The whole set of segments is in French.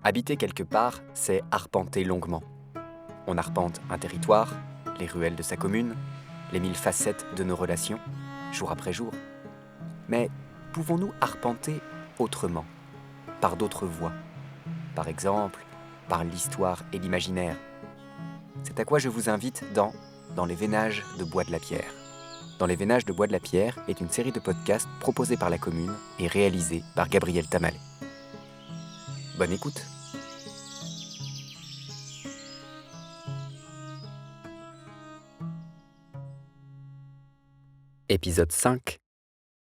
Habiter quelque part, c'est arpenter longuement. On arpente un territoire, les ruelles de sa commune, les 1000 facettes de nos relations, jour après jour. Mais pouvons-nous arpenter autrement, par d'autres voies? Par exemple, par l'histoire et l'imaginaire. C'est à quoi je vous invite dans les Vénages de Bois de la Pierre. Dans les Vénages de Bois de la Pierre est une série de podcasts proposés par la commune et réalisés par Gabriel Tamalet. Bonne écoute. Épisode 5.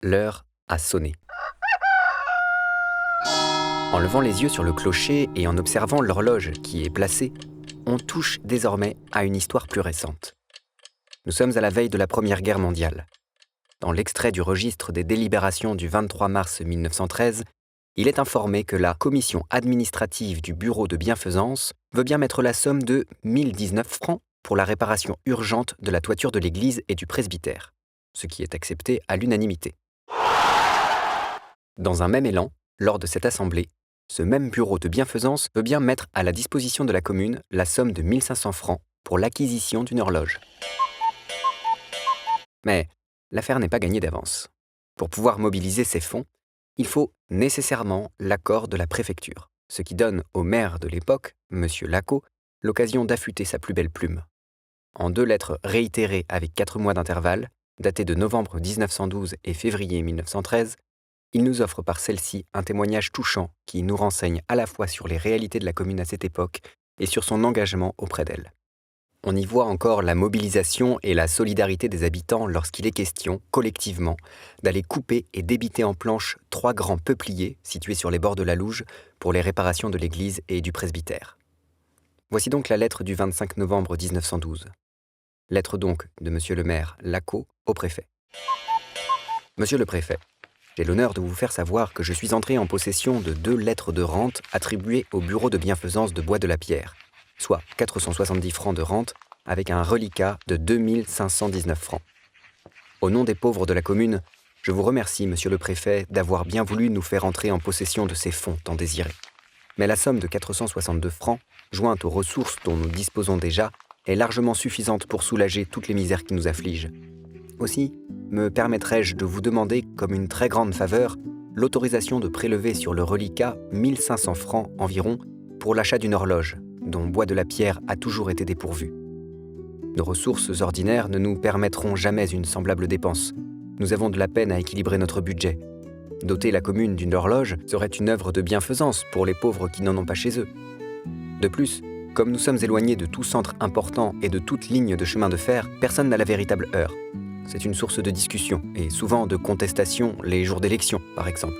L'heure a sonné. En levant les yeux sur le clocher et en observant l'horloge qui est placée, on touche désormais à une histoire plus récente. Nous sommes à la veille de la Première Guerre mondiale. Dans l'extrait du registre des délibérations du 23 mars 1913, il est informé que la commission administrative du bureau de bienfaisance veut bien mettre la somme de 1019 francs pour la réparation urgente de la toiture de l'église et du presbytère, ce qui est accepté à l'unanimité. Dans un même élan, lors de cette assemblée, ce même bureau de bienfaisance veut bien mettre à la disposition de la commune la somme de 1500 francs pour l'acquisition d'une horloge. Mais l'affaire n'est pas gagnée d'avance. Pour pouvoir mobiliser ces fonds, il faut nécessairement l'accord de la préfecture, ce qui donne au maire de l'époque, M. Lacot, l'occasion d'affûter sa plus belle plume. En 2 lettres réitérées avec 4 mois d'intervalle, datées de novembre 1912 et février 1913, il nous offre par celle-ci un témoignage touchant qui nous renseigne à la fois sur les réalités de la commune à cette époque et sur son engagement auprès d'elle. On y voit encore la mobilisation et la solidarité des habitants lorsqu'il est question, collectivement, d'aller couper et débiter en planches 3 grands peupliers situés sur les bords de la Louge pour les réparations de l'église et du presbytère. Voici donc la lettre du 25 novembre 1912. Lettre donc de M. le maire Lacot au préfet. Monsieur le préfet, j'ai l'honneur de vous faire savoir que je suis entré en possession de 2 lettres de rente attribuées au bureau de bienfaisance de Bois de la Pierre, soit 470 francs de rente avec un reliquat de 2519 francs. Au nom des pauvres de la commune, je vous remercie, monsieur le préfet, d'avoir bien voulu nous faire entrer en possession de ces fonds tant désirés. Mais la somme de 462 francs, jointe aux ressources dont nous disposons déjà, est largement suffisante pour soulager toutes les misères qui nous affligent. Aussi, me permettrai-je de vous demander, comme une très grande faveur, l'autorisation de prélever sur le reliquat 1500 francs environ pour l'achat d'une horloge, dont Bois de la Pierre a toujours été dépourvu. Nos ressources ordinaires ne nous permettront jamais une semblable dépense. Nous avons de la peine à équilibrer notre budget. Doter la commune d'une horloge serait une œuvre de bienfaisance pour les pauvres qui n'en ont pas chez eux. De plus, comme nous sommes éloignés de tout centre important et de toute ligne de chemin de fer, personne n'a la véritable heure. C'est une source de discussion et souvent de contestation les jours d'élection, par exemple.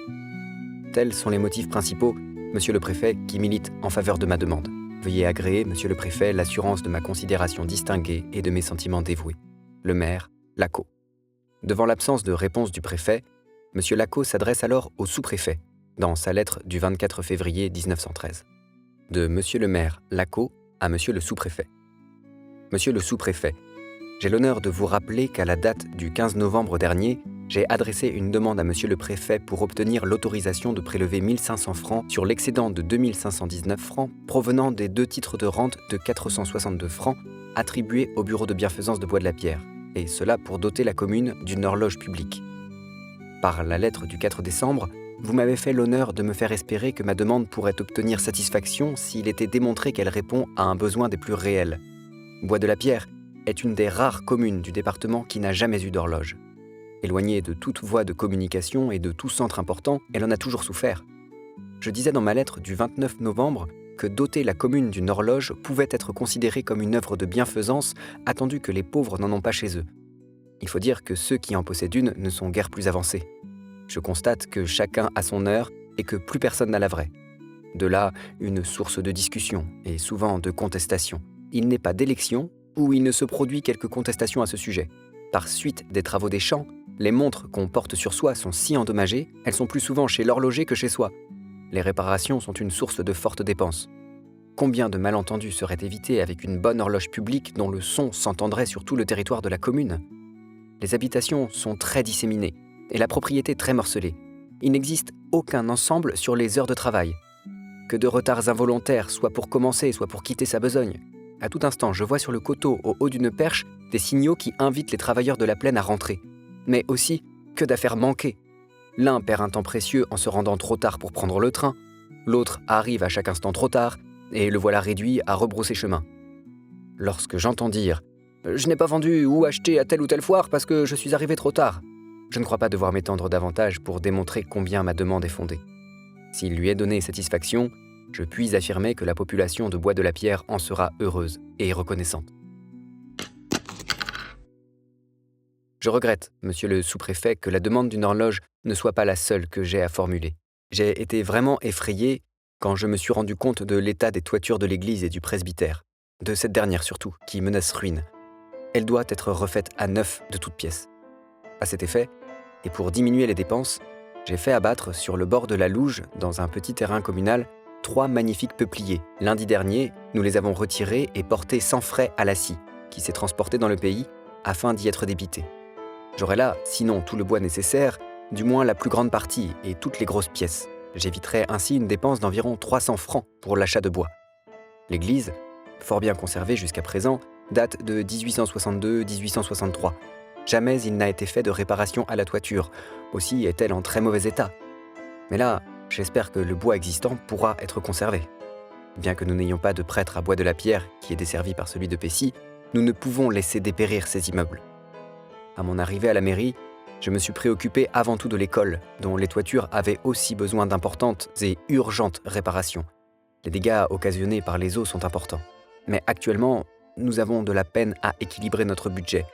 Tels sont les motifs principaux, monsieur le préfet, qui militent en faveur de ma demande. Veuillez agréer, monsieur le préfet, l'assurance de ma considération distinguée et de mes sentiments dévoués. Le maire, Lacot. Devant l'absence de réponse du préfet, monsieur Lacot s'adresse alors au sous-préfet, dans sa lettre du 24 février 1913. De monsieur le maire, Lacot, à monsieur le sous-préfet. Monsieur le sous-préfet, j'ai l'honneur de vous rappeler qu'à la date du 15 novembre dernier, j'ai adressé une demande à monsieur le préfet pour obtenir l'autorisation de prélever 1500 francs sur l'excédent de 2519 francs provenant des 2 titres de rente de 462 francs attribués au bureau de bienfaisance de Bois de la Pierre, et cela pour doter la commune d'une horloge publique. Par la lettre du 4 décembre, vous m'avez fait l'honneur de me faire espérer que ma demande pourrait obtenir satisfaction s'il était démontré qu'elle répond à un besoin des plus réels. Bois de la Pierre est une des rares communes du département qui n'a jamais eu d'horloge. Éloignée de toute voie de communication et de tout centre important, elle en a toujours souffert. Je disais dans ma lettre du 29 novembre que doter la commune d'une horloge pouvait être considéré comme une œuvre de bienfaisance, attendu que les pauvres n'en ont pas chez eux. Il faut dire que ceux qui en possèdent une ne sont guère plus avancés. Je constate que chacun a son heure et que plus personne n'a la vraie. De là, une source de discussion et souvent de contestation. Il n'est pas d'élection où il ne se produit quelque contestation à ce sujet. Par suite des travaux des champs, les montres qu'on porte sur soi sont si endommagées, elles sont plus souvent chez l'horloger que chez soi. Les réparations sont une source de fortes dépenses. Combien de malentendus seraient évités avec une bonne horloge publique dont le son s'entendrait sur tout le territoire de la commune ? Les habitations sont très disséminées et la propriété très morcelée. Il n'existe aucun ensemble sur les heures de travail. que de retards involontaires, soit pour commencer, soit pour quitter sa besogne. À tout instant, je vois sur le coteau, au haut d'une perche, des signaux qui invitent les travailleurs de la plaine à rentrer. Mais aussi, que d'affaires manquées. L'un perd un temps précieux en se rendant trop tard pour prendre le train, l'autre arrive à chaque instant trop tard, et le voilà réduit à rebrousser chemin. Lorsque j'entends dire « Je n'ai pas vendu ou acheté à telle ou telle foire parce que je suis arrivé trop tard », je ne crois pas devoir m'étendre davantage pour démontrer combien ma demande est fondée. S'il lui est donné satisfaction, je puis affirmer que la population de Bois-de-la-Pierre en sera heureuse et reconnaissante. Je regrette, monsieur le sous-préfet, que la demande d'une horloge ne soit pas la seule que j'ai à formuler. J'ai été vraiment effrayé quand je me suis rendu compte de l'état des toitures de l'église et du presbytère, de cette dernière surtout, qui menace ruine. Elle doit être refaite à neuf de toutes pièces. À cet effet, et pour diminuer les dépenses, j'ai fait abattre sur le bord de la Louge, dans un petit terrain communal, 3 magnifiques peupliers. Lundi dernier, nous les avons retirés et portés sans frais à la scie, qui s'est transportée dans le pays, afin d'y être débité. J'aurai là, sinon tout le bois nécessaire, du moins la plus grande partie et toutes les grosses pièces. J'éviterai ainsi une dépense d'environ 300 francs pour l'achat de bois. L'église, fort bien conservée jusqu'à présent, date de 1862-1863. Jamais il n'a été fait de réparation à la toiture, aussi est-elle en très mauvais état. Mais là, j'espère que le bois existant pourra être conservé. Bien que nous n'ayons pas de prêtre à Bois-de-la-Pierre qui est desservi par celui de Pessy, nous ne pouvons laisser dépérir ces immeubles. À mon arrivée à la mairie, je me suis préoccupé avant tout de l'école, dont les toitures avaient aussi besoin d'importantes et urgentes réparations. Les dégâts occasionnés par les eaux sont importants. Mais actuellement, nous avons de la peine à équilibrer notre budget.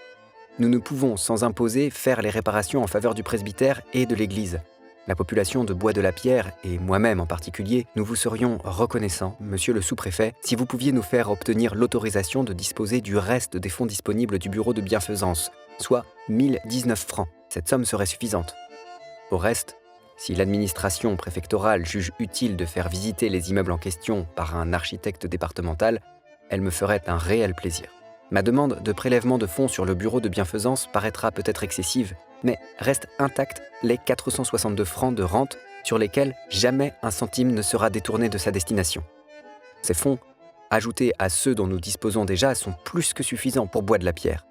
Nous ne pouvons, sans imposer, faire les réparations en faveur du presbytère et de l'église. La population de Bois-de-la-Pierre, et moi-même en particulier, nous vous serions reconnaissants, monsieur le sous-préfet, si vous pouviez nous faire obtenir l'autorisation de disposer du reste des fonds disponibles du bureau de bienfaisance, soit 1019 francs. Cette somme serait suffisante. Au reste, si l'administration préfectorale juge utile de faire visiter les immeubles en question par un architecte départemental, elle me ferait un réel plaisir. Ma demande de prélèvement de fonds sur le bureau de bienfaisance paraîtra peut-être excessive, mais restent intacts les 462 francs de rente sur lesquels jamais un centime ne sera détourné de sa destination. Ces fonds, ajoutés à ceux dont nous disposons déjà, sont plus que suffisants pour Bois-de-la-Pierre.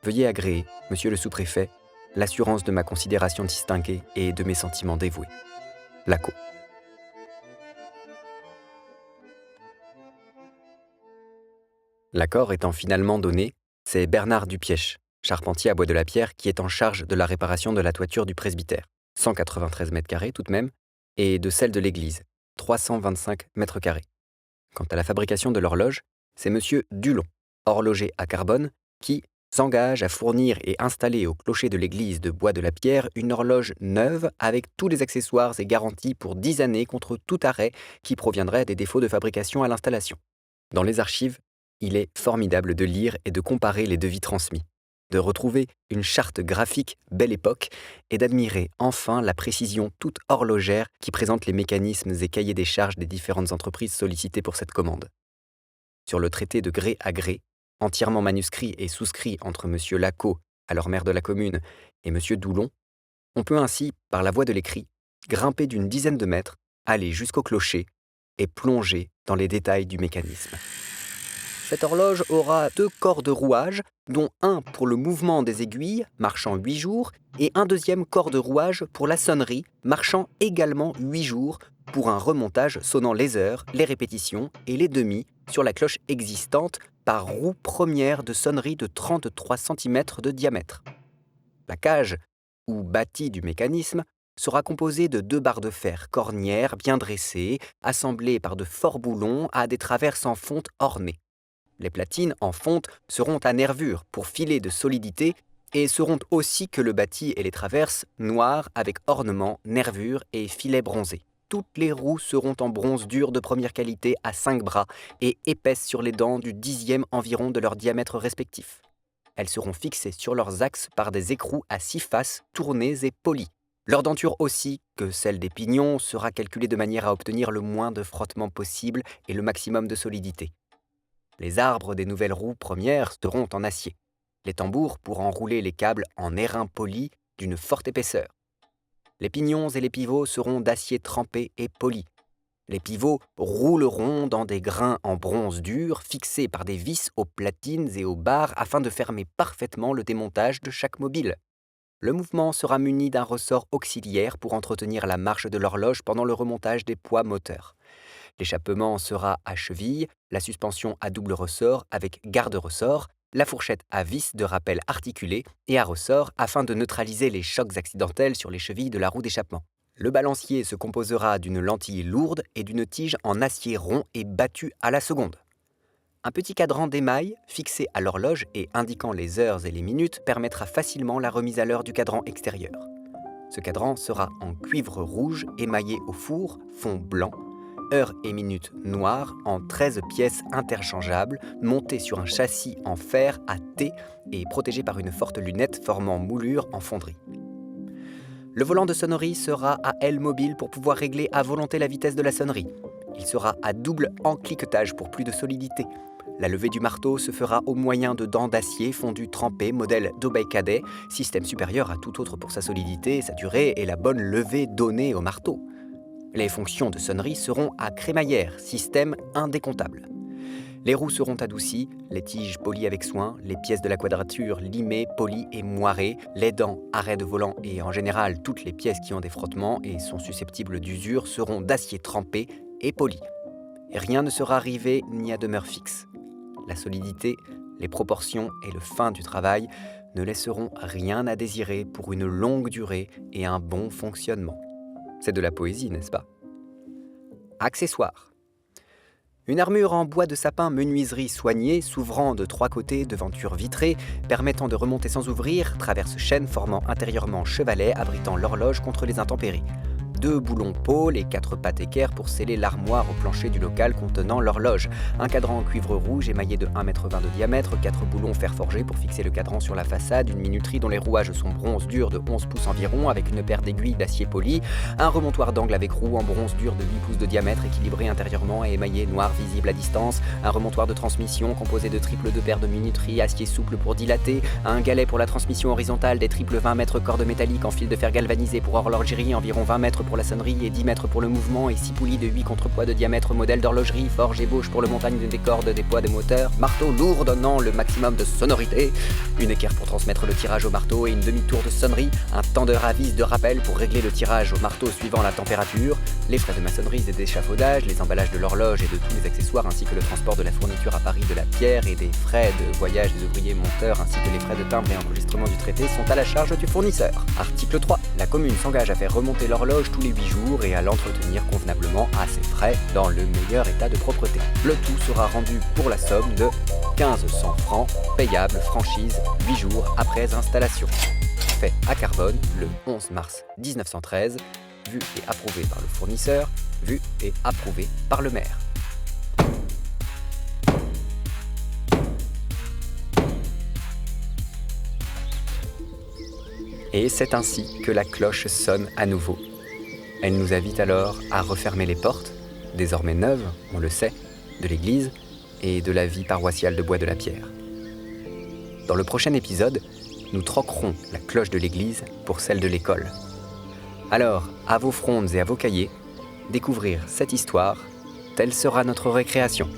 Veuillez agréer, monsieur le sous-préfet, l'assurance de ma considération distinguée et de mes sentiments dévoués. Lacau. L'accord étant finalement donné, c'est Bernard Dupièche, charpentier à Bois-de-la-Pierre, qui est en charge de la réparation de la toiture du presbytère, 193 mètres carrés tout de même, et de celle de l'église, 325 mètres carrés. Quant à la fabrication de l'horloge, c'est monsieur Dulon, horloger à Carbone, qui s'engage à fournir et installer au clocher de l'église de Bois-de-la-Pierre une horloge neuve avec tous les accessoires et garanties pour 10 années contre tout arrêt qui proviendrait des défauts de fabrication à l'installation. Dans les archives, il est formidable de lire et de comparer les devis transmis, de retrouver une charte graphique belle époque et d'admirer enfin la précision toute horlogère qui présente les mécanismes et cahiers des charges des différentes entreprises sollicitées pour cette commande. Sur le traité de gré à gré, entièrement manuscrit et souscrit entre M. Lacau, alors maire de la commune, et M. Doulon, on peut ainsi, par la voie de l'écrit, grimper d'une dizaine de mètres, aller jusqu'au clocher et plonger dans les détails du mécanisme. Cette horloge aura 2 corps de rouage, dont un pour le mouvement des aiguilles, marchant 8 jours, et un deuxième corps de rouage pour la sonnerie, marchant également 8 jours, pour un remontage sonnant les heures, les répétitions et les demi sur la cloche existante par roue première de sonnerie de 33 cm de diamètre. La cage, ou bâtie du mécanisme, sera composée de 2 barres de fer cornières bien dressées, assemblées par de forts boulons à des traverses en fonte ornées. Les platines en fonte seront à nervures pour filer de solidité et seront aussi que le bâti et les traverses noires avec ornements, nervures et filets bronzés. Toutes les roues seront en bronze dur de première qualité à 5 bras et épaisses sur les dents du 10e environ de leur diamètre respectif. Elles seront fixées sur leurs axes par des écrous à 6 faces tournées et polies. Leur denture aussi, que celle des pignons, sera calculée de manière à obtenir le moins de frottement possible et le maximum de solidité. Les arbres des nouvelles roues premières seront en acier. Les tambours pour enrouler les câbles en airain poli d'une forte épaisseur. Les pignons et les pivots seront d'acier trempé et poli. Les pivots rouleront dans des grains en bronze dur fixés par des vis aux platines et aux barres afin de fermer parfaitement le démontage de chaque mobile. Le mouvement sera muni d'un ressort auxiliaire pour entretenir la marche de l'horloge pendant le remontage des poids moteurs. L'échappement sera à cheville, la suspension à double ressort avec garde-ressort, la fourchette à vis de rappel articulé et à ressort afin de neutraliser les chocs accidentels sur les chevilles de la roue d'échappement. Le balancier se composera d'une lentille lourde et d'une tige en acier rond et battue à la seconde. Un petit cadran d'émail fixé à l'horloge et indiquant les heures et les minutes permettra facilement la remise à l'heure du cadran extérieur. Ce cadran sera en cuivre rouge émaillé au four, fond blanc, heures et minutes noires en 13 pièces interchangeables montées sur un châssis en fer à T et protégé par une forte lunette formant moulure en fonderie. Le volant de sonnerie sera à aile mobile pour pouvoir régler à volonté la vitesse de la sonnerie. Il sera à double encliquetage pour plus de solidité. La levée du marteau se fera au moyen de dents d'acier fondues trempées, modèle d'Obey Cadet, système supérieur à tout autre pour sa solidité, sa durée et la bonne levée donnée au marteau. Les fonctions de sonnerie seront à crémaillère, système indécomptable. Les roues seront adoucies, les tiges polies avec soin, les pièces de la quadrature limées, polies et moirées, les dents, arrêts de volant et en général toutes les pièces qui ont des frottements et sont susceptibles d'usure seront d'acier trempé et poli. Rien ne sera rivé ni à demeure fixe. La solidité, les proportions et le fin du travail ne laisseront rien à désirer pour une longue durée et un bon fonctionnement. C'est de la poésie, n'est-ce pas ? Accessoires. Une armure en bois de sapin menuiserie soignée, s'ouvrant de 3 côtés, devanture vitrée, permettant de remonter sans ouvrir, traverse chaîne formant intérieurement chevalet, abritant l'horloge contre les intempéries. 2 boulons pôles et 4 pattes équerres pour sceller l'armoire au plancher du local contenant l'horloge. Un cadran en cuivre rouge émaillé de 1,20 m de diamètre, 4 boulons fer forgé pour fixer le cadran sur la façade, une minuterie dont les rouages sont bronze dur de 11 pouces environ avec une paire d'aiguilles d'acier poli, un remontoir d'angle avec roue en bronze dur de 8 pouces de diamètre équilibré intérieurement et émaillé noir visible à distance, un remontoir de transmission composé de triples 2 paires de minuterie, acier souple pour dilater, un galet pour la transmission horizontale, des triples 20 mètres cordes métalliques en fil de fer galvanisé pour horlogerie, environ 20 mètres pour la sonnerie et 10 mètres pour le mouvement et 6 poulies de 8 contrepoids de diamètre modèle d'horlogerie, forge et bauche pour le montagne des cordes, des poids de moteur, marteau lourd donnant le maximum de sonorité, une équerre pour transmettre le tirage au marteau et une demi-tour de sonnerie, un tendeur à vis de rappel pour régler le tirage au marteau suivant la température, les frais de maçonnerie et d'échafaudage, les emballages de l'horloge et de tous les accessoires ainsi que le transport de la fourniture à Paris de la pierre et des frais de voyage des ouvriers monteurs ainsi que les frais de timbre et enregistrement du traité sont à la charge du fournisseur. Article 3. La commune s'engage à faire remonter l'horloge tous les 8 jours et à l'entretenir convenablement à ses frais dans le meilleur état de propreté. Le tout sera rendu pour la somme de 1500 francs, payable franchise 8 jours après installation. Fait à Carbone le 11 mars 1913, vu et approuvé par le fournisseur, vu et approuvé par le maire. Et c'est ainsi que la cloche sonne à nouveau. Elle nous invite alors à refermer les portes, désormais neuves, on le sait, de l'église et de la vie paroissiale de Bois de la Pierre. Dans le prochain épisode, nous troquerons la cloche de l'église pour celle de l'école. Alors, à vos frondes et à vos cahiers, découvrir cette histoire, telle sera notre récréation.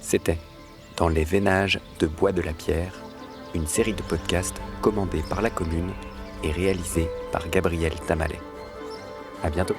C'était Dans les vénages de Bois de la Pierre, une série de podcasts commandée par la commune et réalisée par Gabriel Tamalet. À bientôt.